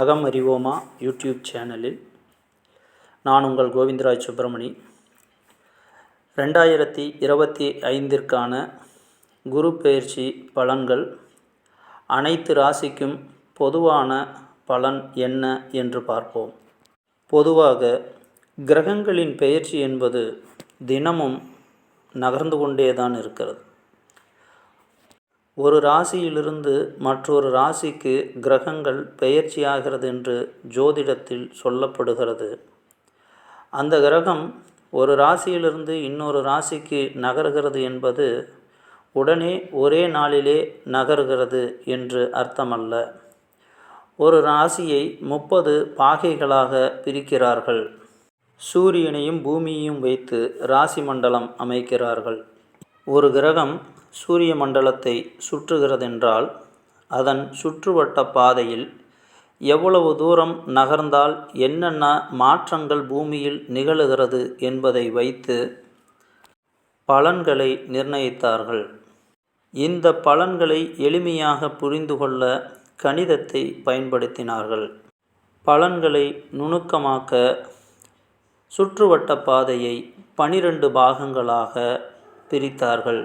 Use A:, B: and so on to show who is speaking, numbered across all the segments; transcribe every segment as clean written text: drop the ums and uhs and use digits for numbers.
A: அகம் அறிவோமா யூடியூப் சேனலில் நான் உங்கள் கோவிந்தராஜ் சுப்பிரமணி. 2025ற்கான குரு பெயர்ச்சி பலன்கள், அனைத்து ராசிக்கும் பொதுவான பலன் என்ன என்று பார்ப்போம். பொதுவாக கிரகங்களின் பெயர்ச்சி என்பது தினமும் நகர்ந்து கொண்டேதான் இருக்கிறது. ஒரு ராசியிலிருந்து மற்றொரு ராசிக்கு கிரகங்கள் பெயர்ச்சியாகிறது என்று ஜோதிடத்தில் சொல்லப்படுகிறது. அந்த கிரகம் ஒரு ராசியிலிருந்து இன்னொரு ராசிக்கு நகர்கிறது என்பது உடனே ஒரே நாளிலே நகர்கிறது என்று அர்த்தமல்ல. ஒரு ராசியை 30 பாகைகளாக பிரிக்கிறார்கள். சூரியனையும் பூமியையும் வைத்து ராசி மண்டலம் அமைக்கிறார்கள். ஒரு கிரகம் சூரிய மண்டலத்தை சுற்றுகிறதென்றால் அதன் சுற்றுவட்ட பாதையில் எவ்வளவு தூரம் நகர்ந்தால் என்னென்ன மாற்றங்கள் பூமியில் நிகழுகிறது என்பதை வைத்து பலன்களை நிர்ணயித்தார்கள். இந்த பலன்களை எளிமையாக புரிந்து கொள்ள கணிதத்தை பயன்படுத்தினார்கள். பலன்களை நுணுக்கமாக்க சுற்றுவட்ட பாதையை 12 பாகங்களாக பிரித்தார்கள்.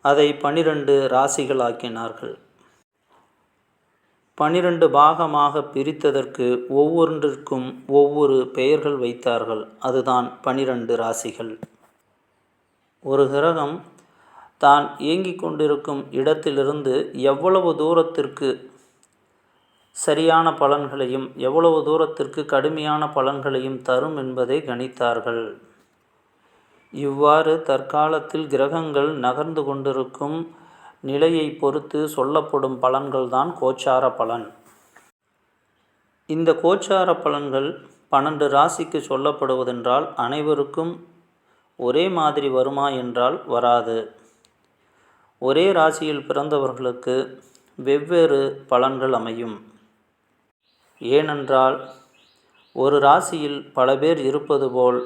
A: அதை 12 ராசிகளாக்கினார்கள். 12 பாகமாக பிரித்ததற்கு ஒவ்வொன்றிற்கும் ஒவ்வொரு பெயர்கள் வைத்தார்கள். அதுதான் 12 ராசிகள். ஒரு கிரகம் தான் இயங்கிக் கொண்டிருக்கும் இடத்திலிருந்து எவ்வளவு தூரத்திற்கு சரியான பலன்களையும் எவ்வளவு தூரத்திற்கு கடுமையான பலன்களையும் தரும் என்பதை கணித்தார்கள். இவ்வாறு தற்காலத்தில் கிரகங்கள் நகர்ந்து கொண்டிருக்கும் நிலையை பொறுத்து சொல்லப்படும் பலன்கள்தான் கோச்சார பலன். இந்த கோச்சார பலன்கள் 12 ராசிக்கு சொல்லப்படுவதென்றால் அனைவருக்கும் ஒரே மாதிரி வருமா என்றால் வராது. ஒரே ராசியில் பிறந்தவர்களுக்கு வெவ்வேறு பலன்கள் அமையும். ஏனென்றால் ஒரு ராசியில் பல பேர் இருப்பது போல்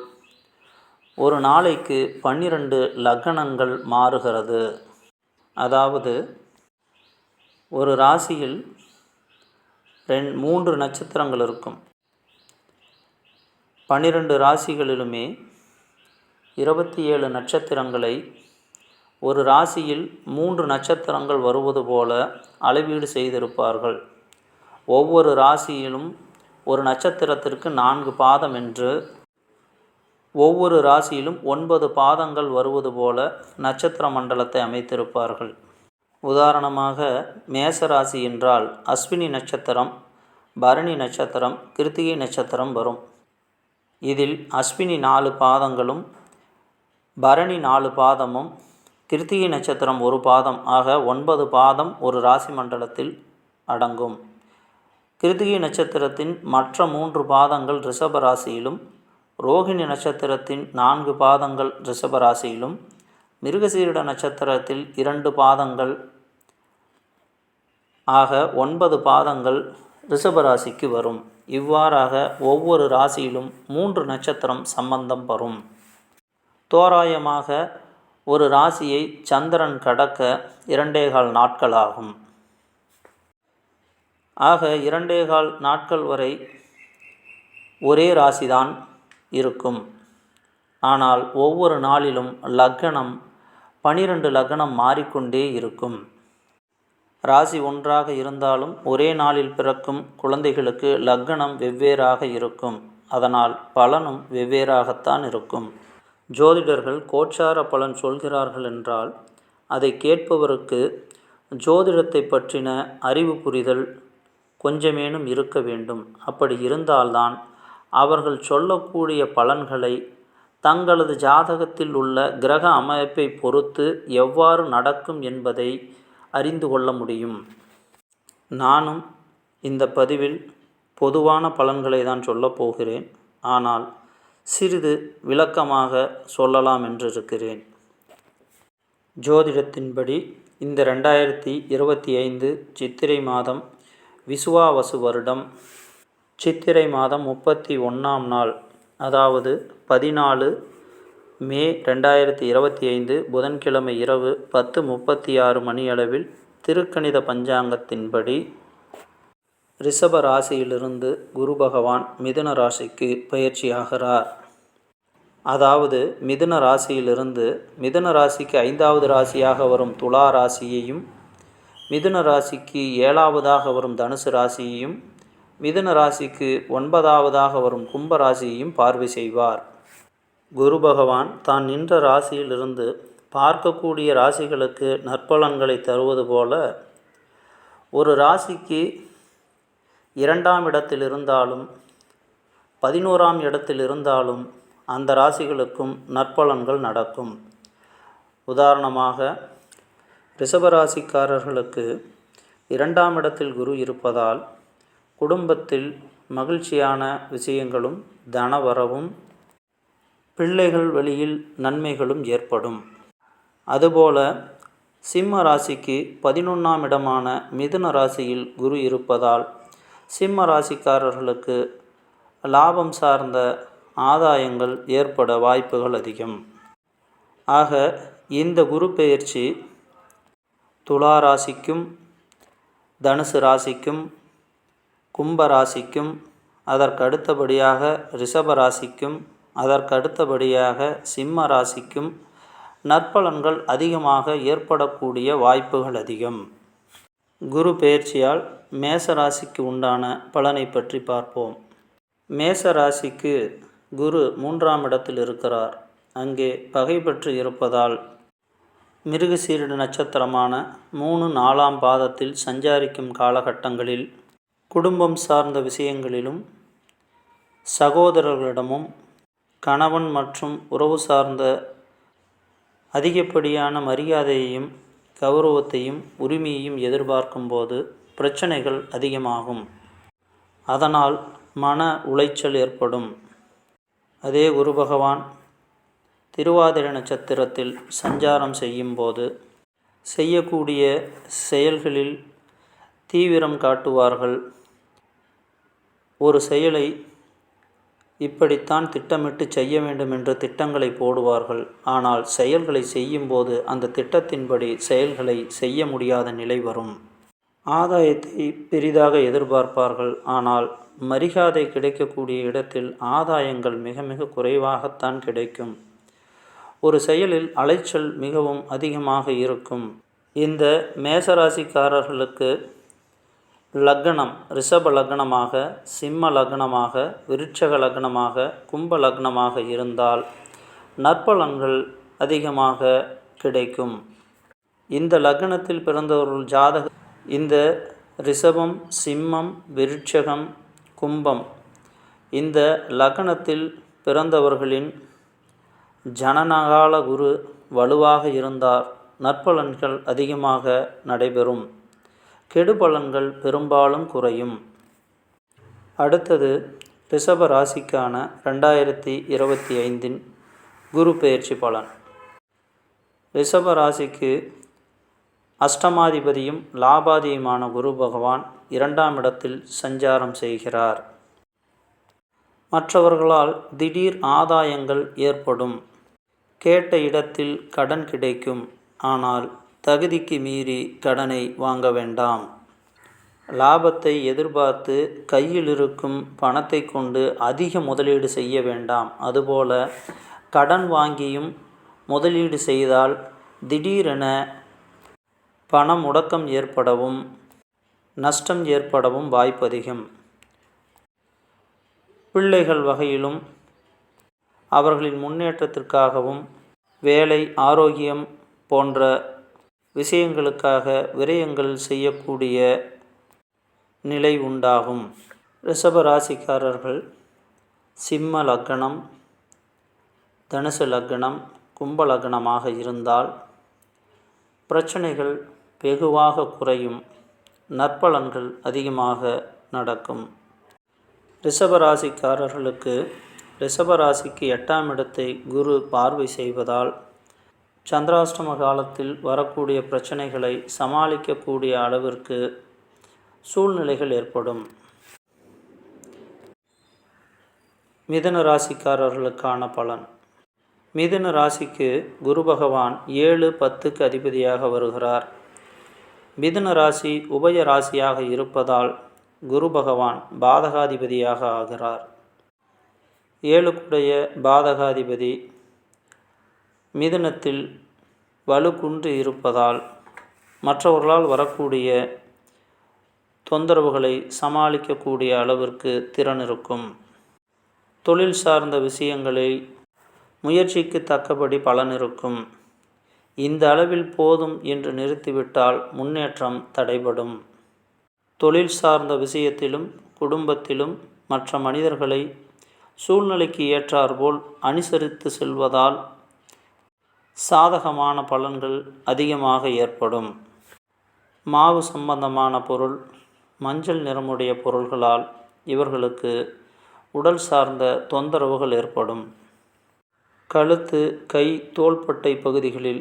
A: ஒரு நாளைக்கு 12 லக்னங்கள் மாறுகிறது. அதாவது ஒரு ராசியில் 3 நட்சத்திரங்கள் இருக்கும். 12 ராசிகளிலுமே 27 நட்சத்திரங்களை ஒரு ராசியில் 3 நட்சத்திரங்கள் வருவது போல அளவீடு செய்திருப்பார்கள். ஒவ்வொரு ராசியிலும் ஒரு நட்சத்திரத்திற்கு 4 பாதம் என்று ஒவ்வொரு ராசியிலும் 9 பாதங்கள் வருவது போல நட்சத்திர மண்டலத்தை அமைத்திருப்பார்கள். உதாரணமாக மேச ராசி என்றால் அஸ்வினி நட்சத்திரம், பரணி நட்சத்திரம், கிருத்திகை நட்சத்திரம் வரும். இதில் அஸ்வினி 4 பாதங்களும் பரணி 4 பாதமும் கிருத்திகை நட்சத்திரம் 1 பாதம் ஆக 9 பாதம் ஒரு ராசி மண்டலத்தில் அடங்கும். கிருத்திகை நட்சத்திரத்தின் மற்ற 3 பாதங்கள் ரிஷப ராசியிலும், ரோகிணி நட்சத்திரத்தின் 4 பாதங்கள் ரிஷப ராசியிலும், மிருகசீரிட நட்சத்திரத்தில் 2 பாதங்கள் ஆக 9 பாதங்கள் ரிஷபராசிக்கு வரும். இவ்வாறாக ஒவ்வொரு ராசியிலும் 3 நட்சத்திரம் சம்பந்தம் வரும். தோராயமாக ஒரு ராசியை சந்திரன் கடக்க 2.25 நாட்கள் ஆகும். ஆக 2.25 நாட்கள் வரை ஒரே ராசிதான் இருக்கும். ஆனால் ஒவ்வொரு நாளிலும் லக்னம் 12 லக்னம் மாறிக்கொண்டே இருக்கும். ராசி ஒன்றாக இருந்தாலும் ஒரே நாளில் பிறக்கும் குழந்தைகளுக்கு லக்னம் வெவ்வேறாக இருக்கும். அதனால் பலனும் வெவ்வேறாகத்தான் இருக்கும். ஜோதிடர்கள் கோச்சார பலன் சொல்கிறார்கள் என்றால் அதை கேட்பவருக்கு ஜோதிடத்தை பற்றின அறிவு புரிதல் கொஞ்சமேனும் இருக்க வேண்டும். அப்படி இருந்தால்தான் அவர்கள் சொல்லக்கூடிய பலன்களை தங்களது ஜாதகத்தில் உள்ள கிரக அமைப்பை பொறுத்து எவ்வாறு நடக்கும் என்பதை அறிந்து கொள்ள முடியும். நானும் இந்த பதிவில் பொதுவான பலன்களை தான் சொல்லப் போகிறேன். ஆனால் சிறிது விளக்கமாக சொல்லலாம் என்றிருக்கிறேன். ஜோதிடத்தின்படி இந்த 2025 சித்திரை மாதம் விசுவாவசு வருடம் சித்திரை மாதம் 31ஆம் நாள், அதாவது 14 மே 2025 புதன்கிழமை இரவு 10:36 மணியளவில் திருக்கணித பஞ்சாங்கத்தின்படி ரிஷப ராசியிலிருந்து குரு பகவான் மிதுன ராசிக்கு பயிற்சியாகிறார். அதாவது மிதுன ராசியிலிருந்து மிதுன ராசிக்கு 5வது ராசியாக வரும் துலா ராசியையும், மிதுன ராசிக்கு 7வதாக வரும் தனுசு ராசியையும், மிதுன ராசிக்கு 9வதாக வரும் கும்ப ராசியையும் பார்வை செய்வார். குரு பகவான் தான் நின்ற ராசியிலிருந்து பார்க்கக்கூடிய ராசிகளுக்கு நற்பலன்களை தருவது போல, ஒரு ராசிக்கு 2ஆம் இடத்தில் இருந்தாலும் 11ஆம் இடத்தில் இருந்தாலும் அந்த ராசிகளுக்கும் நற்பலன்கள் நடக்கும். உதாரணமாக ரிஷபராசிக்காரர்களுக்கு 2ஆம் இடத்தில் குரு இருப்பதால் குடும்பத்தில் மகிழ்ச்சியான விஷயங்களும் தனவரவும் பிள்ளைகள் வழியில் நன்மைகளும் ஏற்படும். அதுபோல சிம்ம ராசிக்கு 11ஆம் இடமான மிதுன ராசியில் குரு இருப்பதால் சிம்ம ராசிக்காரர்களுக்கு லாபம் சார்ந்த ஆதாயங்கள் ஏற்பட வாய்ப்புகள் அதிகம். ஆக இந்த குரு பெயர்ச்சி துலா ராசிக்கும், தனுசு ராசிக்கும், கும்ப ராசிக்கும், அதற்கடுத்தபடியாக ரிஷப ராசிக்கும், அதற்கடுத்தபடியாக சிம்ம ராசிக்கும் நற்பலன்கள் அதிகமாக ஏற்படக்கூடிய வாய்ப்புகள் அதிகம். குரு பெயர்ச்சியால் மேச ராசிக்கு உண்டான பலனை பற்றி பார்ப்போம். மேச ராசிக்கு குரு 3ஆம் இடத்தில் இருக்கிறார். அங்கே பகை பெற்று இருப்பதால் மிருகசீரிட நட்சத்திரமான 3, 4ஆம் பாதத்தில் சஞ்சாரிக்கும் காலகட்டங்களில் குடும்பம் சார்ந்த விஷயங்களிலும், சகோதரர்களிடமும், கணவன் மற்றும் உறவு சார்ந்த அதிகப்படியான மரியாதையையும் கௌரவத்தையும் உரிமையையும் எதிர்பார்க்கும்போது பிரச்சனைகள் அதிகமாகும். அதனால் மன உளைச்சல் ஏற்படும். அதே குரு பகவான் திருவாதிரை நட்சத்திரத்தில் சஞ்சாரம் செய்யும்போது செய்யக்கூடிய செயல்களில் தீவிரம் காட்டுவார்கள். ஒரு செயலை இப்படித்தான் திட்டமிட்டு செய்ய வேண்டும் என்ற திட்டங்களை போடுவார்கள். ஆனால் செயல்களை செய்யும்போது அந்த திட்டத்தின்படி செயல்களை செய்ய முடியாத நிலை வரும். ஆதாயத்தை பெரிதாக எதிர்பார்ப்பார்கள். ஆனால் மரியாதை கிடைக்கக்கூடிய இடத்தில் ஆதாயங்கள் மிக மிக குறைவாகத்தான் கிடைக்கும். ஒரு செயலில் அலைச்சல் மிகவும் அதிகமாக இருக்கும். இந்த மேசராசிக்காரர்களுக்கு லக்னம் ரிஷப லக்னமாக, சிம்ம லக்னமாக, விருட்சக லக்னமாக, கும்ப லக்னமாக இருந்தால் நற்பலன்கள் அதிகமாக கிடைக்கும். இந்த லக்னத்தில் பிறந்தவர்கள் இந்த ரிஷபம், சிம்மம், விருட்சகம், கும்பம் இந்த லக்னத்தில் பிறந்தவர்களின் ஜனனகால குரு வலுவாக இருந்தால் நற்பலன்கள் அதிகமாக நடைபெறும். கெடுபலன்கள் பெரும்பாலும் குறையும். அடுத்தது ரிஷப ராசிக்கான 2025 குரு பெயர்ச்சி பலன். ரிஷப ராசிக்கு அஷ்டமாதிபதியும் லாபாதியுமான குரு பகவான் 2ஆம் இடத்தில் சஞ்சாரம் செய்கிறார். மற்றவர்களால் திடீர் ஆதாயங்கள் ஏற்படும். கேட்ட இடத்தில் கடன் கிடைக்கும். ஆனால் தகுதிக்கு மீறி கடனை வாங்க வேண்டாம். லாபத்தை எதிர்பார்த்து கையில் இருக்கும் பணத்தை கொண்டு அதிக முதலீடு செய்ய வேண்டாம். அதுபோல கடன் வாங்கியும் முதலீடு செய்தால் திடீரென பண முடக்கம் ஏற்படவும் நஷ்டம் ஏற்படவும் வாய்ப்பு அதிகம். பிள்ளைகள் வகையிலும் அவர்களின் முன்னேற்றத்திற்காகவும் வேலை, ஆரோக்கியம் போன்ற விஷயங்களுக்காக விரயங்கள் செய்யக்கூடிய நிலை உண்டாகும். ரிஷப ராசிக்காரர்கள் சிம்ம லக்னம், தனுசு லக்னம், கும்ப லக்னமாக இருந்தால் பிரச்சனைகள் வெகுவாக குறையும். நற்பலன்கள் அதிகமாக நடக்கும். ரிஷபராசிக்காரர்களுக்கு ரிஷபராசிக்கு 8ஆம் இடத்தை குரு பார்வை செய்வதால் சந்திராஷ்டம காலத்தில் வரக்கூடிய பிரச்சனைகளை சமாளிக்கக்கூடிய அளவிற்கு சூழ்நிலைகள் ஏற்படும். மிதுன ராசிக்காரர்களுக்கான பலன். மிதுன ராசிக்கு குரு பகவான் 7, 10க்கு அதிபதியாக வருகிறார். மிதுன ராசி உபய ராசியாக இருப்பதால் குரு பகவான் பாதகாதிபதியாக ஆகிறார். 7க்குடைய பாதகாதிபதி மிதுனத்தில் வலுக்குன்று இருப்பதால் மற்றவர்களால் வரக்கூடிய தொந்தரவுகளை சமாளிக்கக்கூடிய அளவிற்கு திறன் இருக்கும். தொழில் சார்ந்த விஷயங்களில் முயற்சிக்கு தக்கபடி பலன் இருக்கும். இந்த அளவில் போதும் என்று நிறுத்திவிட்டால் முன்னேற்றம் தடைபடும். தொழில் சார்ந்த விஷயத்திலும் குடும்பத்திலும் மற்ற மனிதர்களை சூழ்நிலைக்கு ஏற்றாற்போல் அனுசரித்து செல்வதால் சாதகமான பலன்கள் அதிகமாக ஏற்படும். மாவு சம்பந்தமான பொருள், மஞ்சள் நிறமுடைய பொருள்களால் இவர்களுக்கு உடல் சார்ந்த தொந்தரவுகள் ஏற்படும். கழுத்து, கை, தோள்பட்டை பகுதிகளில்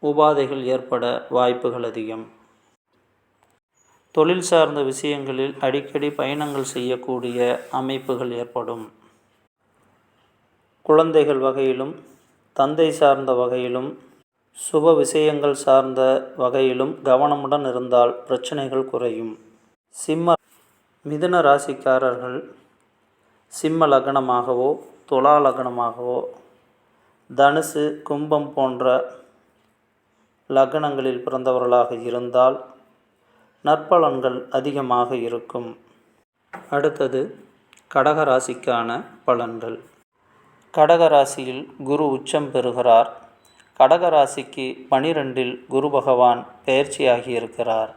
A: உபாதைகள் ஏற்பட வாய்ப்புகள் அதிகம். தொழில் சார்ந்த விஷயங்களில் அடிக்கடி பயணங்கள் செய்யக்கூடிய அமைப்புகள் ஏற்படும். குழந்தைகள் வகையிலும் தந்தை சார்ந்த வகையிலும் சுப விஷயங்கள் சார்ந்த வகையிலும் கவனமுடன் இருந்தால் பிரச்சனைகள் குறையும். மிதுன ராசிக்காரர்கள் சிம்ம லக்னமாகவோ துலா லக்னமாகவோ தனுசு, கும்பம் போன்ற லக்னங்களில் பிறந்தவர்களாக இருந்தால் நற்பலன்கள் அதிகமாக இருக்கும். அடுத்தது கடகராசிக்கான பலன்கள். கடகராசியில் குரு உச்சம் பெறுகிறார். கடகராசிக்கு 12இல் குரு பகவான் பெயர்ச்சியாகி இருக்கிறார்.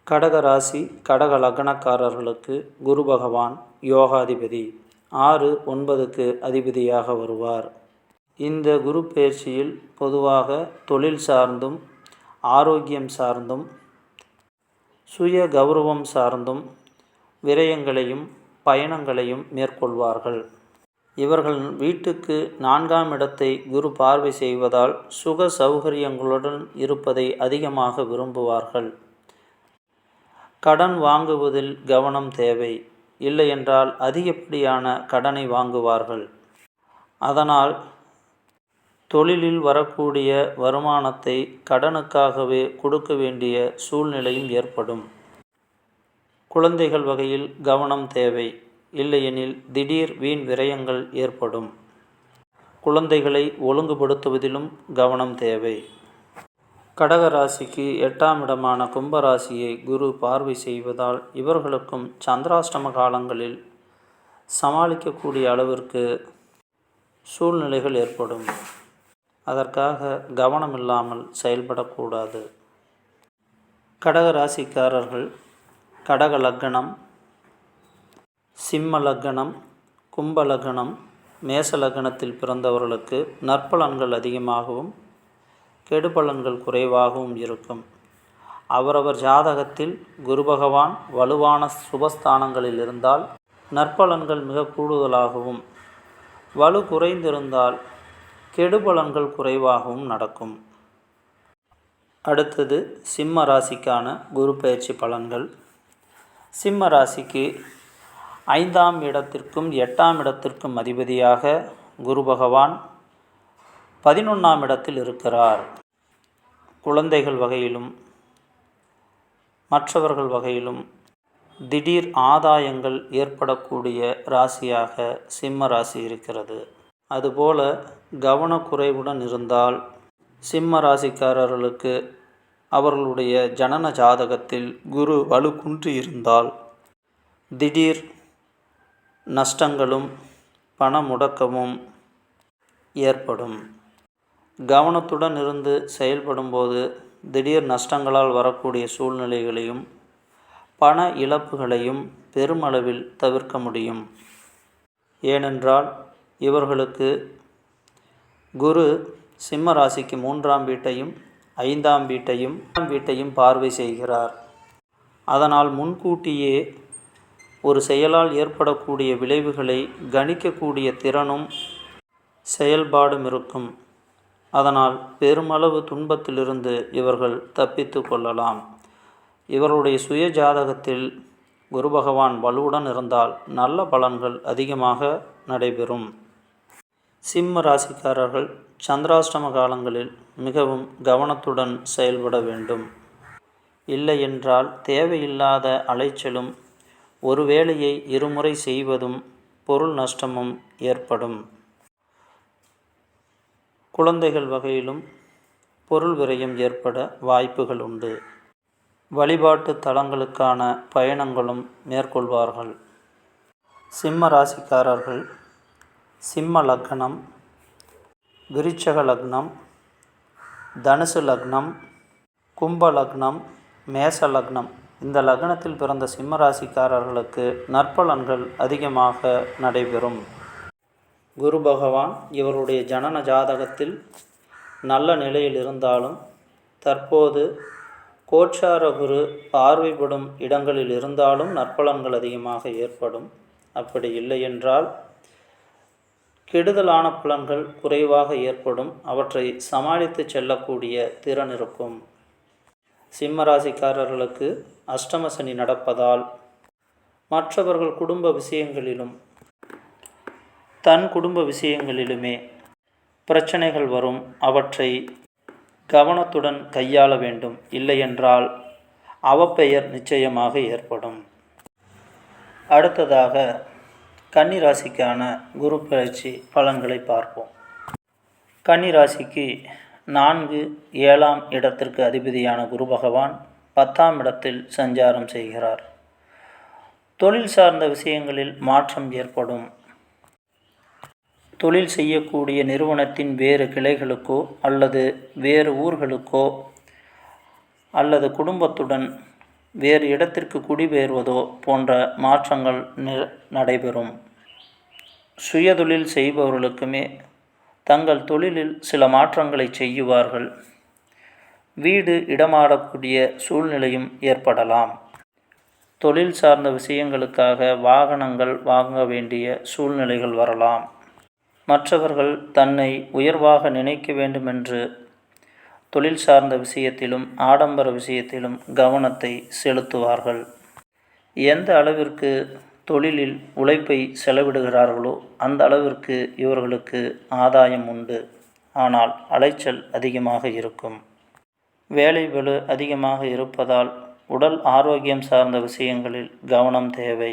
A: கடகராசி கடக லக்னக்காரர்களுக்கு குரு பகவான் யோகாதிபதி 6, 9க்கு அதிபதியாக வருவார். இந்த குரு பெயர்ச்சியில் பொதுவாக தொழில் சார்ந்தும் ஆரோக்கியம் சார்ந்தும் சுய கௌரவம் சார்ந்தும் விரயங்களையும் பயணங்களையும் மேற்கொள்வார்கள். இவர்கள் வீட்டுக்கு 4ஆம் இடத்தை குரு பார்வை செய்வதால் சுக சௌகரியங்களுடன் இருப்பதை அதிகமாக விரும்புவார்கள். கடன் வாங்குவதில் கவனம் தேவை. இல்லையென்றால் அதிகப்படியான கடனை வாங்குவார்கள். அதனால் தொழிலில் வரக்கூடிய வருமானத்தை கடனுக்காகவே கொடுக்க வேண்டிய சூழ்நிலையும் ஏற்படும். குழந்தைகள் வகையில் கவனம் தேவை. இல்லையெனில் திடீர் வீண் விரயங்கள் ஏற்படும். குழந்தைகளை ஒழுங்குபடுத்துவதிலும் கவனம் தேவை. கடகராசிக்கு 8ஆம் இடமான கும்பராசியை குரு பார்வை செய்வதால் இவர்களுக்கும் சந்திராஷ்டம காலங்களில் சமாளிக்கக்கூடிய அளவிற்கு சூழ்நிலைகள் ஏற்படும். அதற்காக கவனமில்லாமல் செயல்படக்கூடாது. கடகராசிக்காரர்கள் கடக லக்னம், சிம்ம லக்னம், கும்ப லக்னம், மேச லக்னத்தில் பிறந்தவர்களுக்கு நற்பலன்கள் அதிகமாகவும் கெடுபலன்கள் குறைவாகவும் இருக்கும். அவரவர் ஜாதகத்தில் குரு பகவான் வலுவான சுபஸ்தானங்களில் இருந்தால் நற்பலன்கள் மிக கூடுதலாகவும், வலு குறைந்திருந்தால் கெடுபலன்கள் குறைவாகவும் நடக்கும். அடுத்தது சிம்ம ராசிக்கான குரு பெயர்ச்சி பலன்கள். சிம்ம ராசிக்கு 5ஆம் இடத்திற்கும் 8ஆம் இடத்திற்கும் அதிபதியாக குரு பகவான் 11ஆம் இடத்தில் இருக்கிறார். குழந்தைகள் வகையிலும் மற்றவர்கள் வகையிலும் திடீர் ஆதாயங்கள் ஏற்படக்கூடிய ராசியாக சிம்ம ராசி இருக்கிறது. அதுபோல கவனக்குறைவுடன் இருந்தால் சிம்ம ராசிக்காரர்களுக்கு அவர்களுடைய ஜனன ஜாதகத்தில் குரு வலு குன்றி இருந்தால் திடீர் நஷ்டங்களும் பண முடக்கமும் ஏற்படும். கவனத்துடன் இருந்து செயல்படும்போது திடீர் நஷ்டங்களால் வரக்கூடிய சூழ்நிலைகளையும் பண இழப்புகளையும் பெருமளவில் தவிர்க்க முடியும். ஏனென்றால் இவர்களுக்கு குரு சிம்ம ராசிக்கு 3ஆம் வீட்டையும் 5ஆம் வீட்டையும் பார்வை செய்கிறார். அதனால் முன்கூட்டியே ஒரு செயலால் ஏற்படக்கூடிய விளைவுகளை கணிக்கக்கூடிய திறனும் செயல்பாடும் இருக்கும். அதனால் பெருமளவு துன்பத்திலிருந்து இவர்கள் தப்பித்து கொள்ளலாம். இவருடைய சுய ஜாதகத்தில் குரு பகவான் வலுவுடன் இருந்தால் நல்ல பலன்கள் அதிகமாக நடைபெறும். சிம்ம ராசிக்காரர்கள் சந்திராஷ்டம காலங்களில் மிகவும் கவனத்துடன் செயல்பட வேண்டும். இல்லையென்றால் தேவையில்லாத அலைச்சலும் ஒரு வேலையை இருமுறை செய்வதும் பொருள் நஷ்டமும் ஏற்படும். குழந்தைகள் வகையிலும் பொருள் விரயம் ஏற்பட வாய்ப்புகள் உண்டு. வழிபாட்டு தலங்களுக்கான பயணங்களும் மேற்கொள்வார்கள். சிம்ம ராசிக்காரர்கள் சிம்ம லக்னம், விருச்சக லக்னம், தனுசு லக்னம், கும்ப லக்னம், மேச லக்னம் இந்த லக்னத்தில் பிறந்த சிம்ம ராசிக்காரர்களுக்கு நற்பலன்கள் அதிகமாக நடைபெறும். குரு பகவான் இவருடைய ஜனன ஜாதகத்தில் நல்ல நிலையில் இருந்தாலும் தற்போது கோச்சார குரு பார்வைப்படும் இடங்களில் இருந்தாலும் நற்பலன்கள் அதிகமாக ஏற்படும். அப்படி இல்லை என்றால் கெடுதலான பலன்கள் குறைவாக ஏற்படும். அவற்றை சமாளித்து செல்லக்கூடிய திறன் இருக்கும். சிம்மராசிக்காரர்களுக்கு அஷ்டம சனி நடப்பதால் மற்றவர்கள் குடும்ப விஷயங்களிலும் தன் குடும்ப விஷயங்களிலுமே பிரச்சனைகள் வரும். அவற்றை கவனத்துடன் கையாள வேண்டும். இல்லையென்றால் அவப்பெயர் நிச்சயமாக ஏற்படும். அடுத்ததாக கன்னிராசிக்கான குரு பயிற்சி பலன்களை பார்ப்போம். கன்னிராசிக்கு 4, 7ஆம் இடத்திற்கு அதிபதியான குரு பகவான் 10ஆம் இடத்தில் சஞ்சாரம் செய்கிறார். தொழில் சார்ந்த விஷயங்களில் மாற்றம் ஏற்படும். தொழில் செய்யக்கூடிய நிறுவனத்தின் வேறு கிளைகளுக்கோ அல்லது வேறு ஊர்களுக்கோ அல்லது குடும்பத்துடன் வேறு இடத்திற்கு குடிபெயர்வதோ போன்ற மாற்றங்கள் நடைபெறும். சுயதொழில் செய்பவர்களுக்குமே தங்கள் தொழிலில் சில மாற்றங்களை செய்வார்கள். வீடு இடமாடக்கூடிய சூழ்நிலையும் ஏற்படலாம். தொழில் சார்ந்த விஷயங்களுக்காக வாகனங்கள் வாங்க வேண்டிய சூழ்நிலைகள் வரலாம். மற்றவர்கள் தன்னை உயர்வாக நினைக்க வேண்டுமென்று தொழில் சார்ந்த விஷயத்திலும் ஆடம்பர விஷயத்திலும் கவனத்தை செலுத்துவார்கள். எந்த அளவிற்கு தொழிலில் உழைப்பை செலவிடுகிறார்களோ அந்த அளவிற்கு இவர்களுக்கு ஆதாயம் உண்டு. ஆனால் அலைச்சல் அதிகமாக இருக்கும். வேலை பளு அதிகமாக இருப்பதால் உடல் ஆரோக்கியம் சார்ந்த விஷயங்களில் கவனம் தேவை.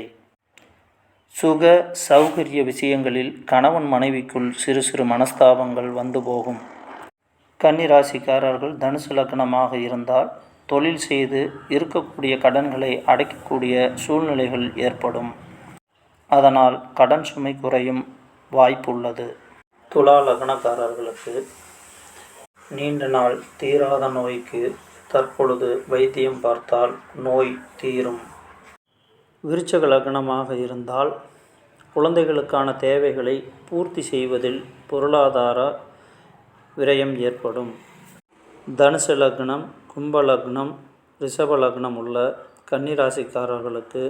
A: சுக சௌகரிய விஷயங்களில் கணவன் மனைவிக்குள் சிறு சிறு மனஸ்தாபங்கள் வந்து போகும். கன்னிராசிக்காரர்கள் தனுசு லக்னமாக இருந்தால் தொழில் செய்து இருக்கக்கூடிய கடன்களை அடைக்கக்கூடிய சூழ்நிலைகள் ஏற்படும். அதனால் கடன் சுமை குறையும் வாய்ப்புள்ளது. துலா லக்னக்காரர்களுக்கு நீண்ட நாள் தீராத நோய்க்கு தற்பொழுது வைத்தியம் பார்த்தால் நோய் தீரும். விருச்சக லக்னமாக இருந்தால் குழந்தைகளுக்கான தேவைகளை பூர்த்தி செய்வதில் பொருளாதார விரயம் ஏற்படும். தனுசு லக்னம், கும்ப லக்னம், ரிஷப லக்னம் உள்ள கன்னிராசிக்காரர்களுக்கு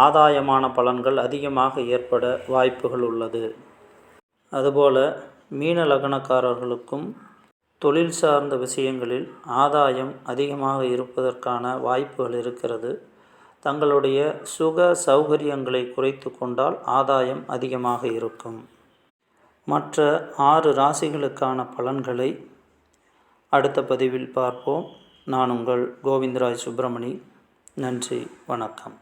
A: ஆதாயமான பலன்கள் அதிகமாக ஏற்பட வாய்ப்புகள் உள்ளது. அதுபோல மீன லக்னக்காரர்களுக்கும் தொழில் சார்ந்த விஷயங்களில் ஆதாயம் அதிகமாக இருப்பதற்கான வாய்ப்புகள் இருக்கிறது. தங்களுடைய சுக சௌகரியங்களை குறைத்து கொண்டால் ஆதாயம் அதிகமாக இருக்கும். மற்ற 6 ராசிகளுக்கான பலன்களை அடுத்த பதிவில் பார்ப்போம். நான் உங்கள் கோவிந்தராஜ் சுப்பிரமணி. நன்றி, வணக்கம்.